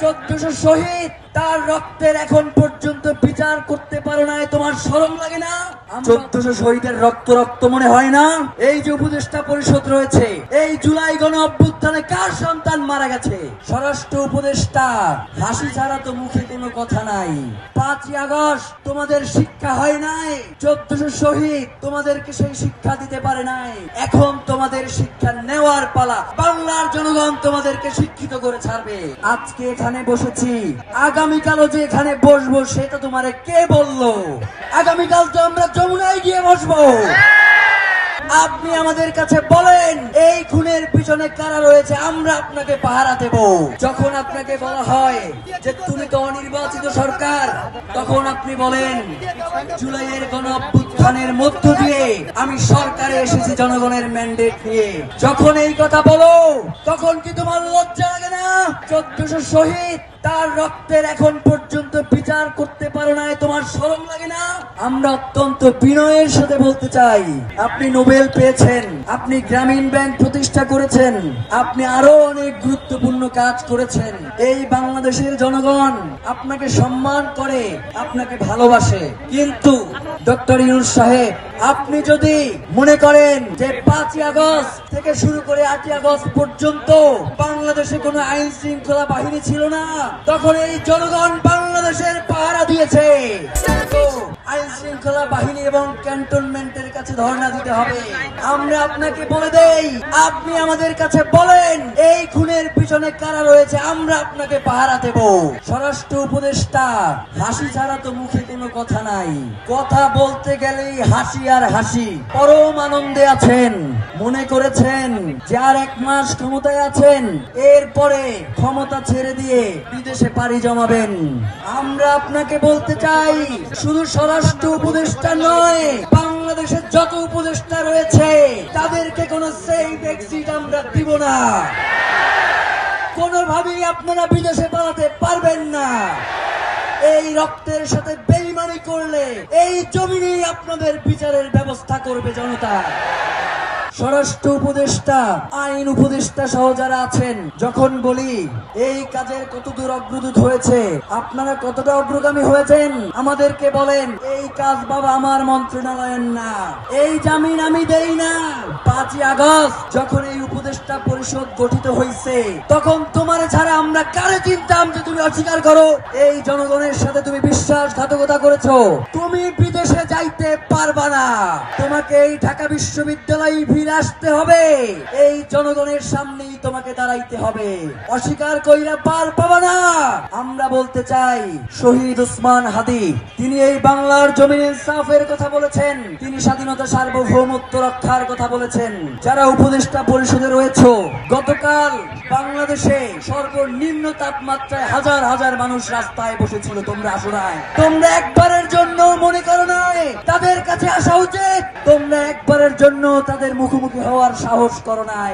1400 শহীদ, তার রক্তের এখন পর্যন্ত বিচার করতে পারো না, তোমার শরম লাগে না? 1400 শহীদের রক্ত রক্ত মনে হয় না? এই যে উপদেষ্টা পরিষদ রয়েছে, এই জুলাই গণ অভ্যুত্থানে কার সন্তান মারা গেছে? স্বরাষ্ট্র উপদেষ্টা, হাসি ছাড়া তো মুখে কোনো কথা নাই। 5ই আগস্ট তোমাদের শিক্ষা হয় নাই, 1400 শহীদ তোমাদেরকে সেই শিক্ষা দিতে পারে নাই। এখন তোমাদের শিক্ষা নেওয়ার পালা, বাংলার জনগণ তোমাদেরকে শিক্ষিত করে ছাড়বে। আজকে এখানে বসেছি, আগামীকালও যে এখানে বসবো সেটা তোমারে কে বললো? আগামীকাল তো আমরা যমুনায় গিয়ে বসবো। আপনি আমাদের কাছে বলেন এই খুনের পিছনে কারা রয়েছে, আমরা আপনাকে পাহারা দেব। যখন আপনাকে বলা হয় যে তুমি তো অনির্বাচিত সরকার, তখন আপনি বলেন জুলাইয়ের গণ অভ্যুত্থানের মধ্য দিয়ে আমি সরকারে এসেছি জনগণের ম্যান্ডেট নিয়ে। যখন এই কথা বলো তখন কি তোমার লজ্জা লাগে না? 1400 শহীদ, তার রক্তের এখন পর্যন্ত বিচার করতে পারো না, তোমার শরম লাগে না? আমরা অত্যন্ত বিনয়ের সাথে বলতে চাই, আপনি নোবেল পেয়েছেন, আপনি গ্রামীণ ব্যাংক প্রতিষ্ঠা করেছেন, আপনি আরো অনেক গুরুত্বপূর্ণ কাজ করেছেন। এই বাংলাদেশের জনগণ আপনাকে সম্মান করে, আপনাকে ভালোবাসে। কিন্তু ডক্টর ইউনূস সাহেব, আপনি যদি মনে করেন যে 5ই আগস্ট থেকে শুরু করে 8ই আগস্ট পর্যন্ত বাংলাদেশে কোনো আইন শৃঙ্খলা বাহিনী ছিল না, তখন এই জনগণ বাংলাদেশের পাহারা দিয়েছে। আইন শৃঙ্খলা বাহিনী এবং ক্যান্টনমেন্টের কাছে ধর্ণা দিতে হবে। আমরা আপনাকে বলে দেই, আপনি আমাদের কাছে বলেন এই খুনের পিছনে কারা রয়েছে, আমরা আপনাকে পাহারা দেব। স্বরাষ্ট্র উপদেষ্টা, হাসি ছাড়া তো মুখে কোনো কথা নাই, কথা বলতে গেলেই হাসি আর হাসি। পরম আনন্দে আছেন, মনে করেছেন যে আর 1 মাস ক্ষমতায় আছেন, এরপরে ক্ষমতা ছেড়ে দিয়ে বিদেশে পাড়ি জমাবেন। আমরা আপনাকে বলতে চাই, শুধু স্বরাষ্ট্র উপদেষ্টা নয়, বাংলাদেশের যত উপদেষ্টা রয়েছে তাদেরকে কোনো সেফ এক্সিট আমরা দিব না। কোনোভাবেই আপনারা বিদেশে পালাতে পারবেন না। এই রক্তের সাথে বেইমানি করলে এই জমিনেই আপনাদের বিচারের ব্যবস্থা করবে জনতা। স্বরাষ্ট্র উপদেষ্টা, আইন উপদেষ্টা সহ যারা আছেন, যখন বলি এই কাজের কতদূর অগ্রদূত হয়েছে, আপনারা কতটা অগ্রগামী হয়েছেন, আমাদেরকে বলেন। এই কাজ বাবা আমার মন্ত্রণালয়ের না, এই জামিন আমি দেই না। 5ই আগস্ট যখন এই উপদেষ্টা পরিষদ গঠিত হয়েছে, তখন তোমার ছাড়া আমরা কারে চিনতাম যে তুমি অস্বীকার করো? এই জনগণের সাথে তুমি বিশ্বাসঘাতকতা করেছো। তুমি বিদেশে যাইতে পারবা না, তোমাকে এই ঢাকা বিশ্ববিদ্যালয় ফিরে আসতে হবে, এই জনগণের সামনেই তোমাকে দাঁড়াইতে হবে। অস্বীকার কইরা পার পাবা না। আমরা বলতে চাই, শহীদ ওসমান হাদি, তিনি এই বাংলার জমিনে ইনসাফের কথা বলেছেন, তিনি স্বাধীনতা সার্বভৌমত্ব রক্ষার কথা বলেছেন। যারা উপদেষ্টা পরিষদে রয়েছে, গতকাল বাংলাদেশে সর্বনিম্ন তাপমাত্রায় হাজার হাজার মানুষ রাস্তায় বসেছিল, তোমরা আসো নাই। তোমরা একবারের জন্য মনে করো নাই তাদের কাছে আসা উচিত, তোমরা একবারের জন্য তাদের মুখোমুখি হওয়ার সাহস করো নাই।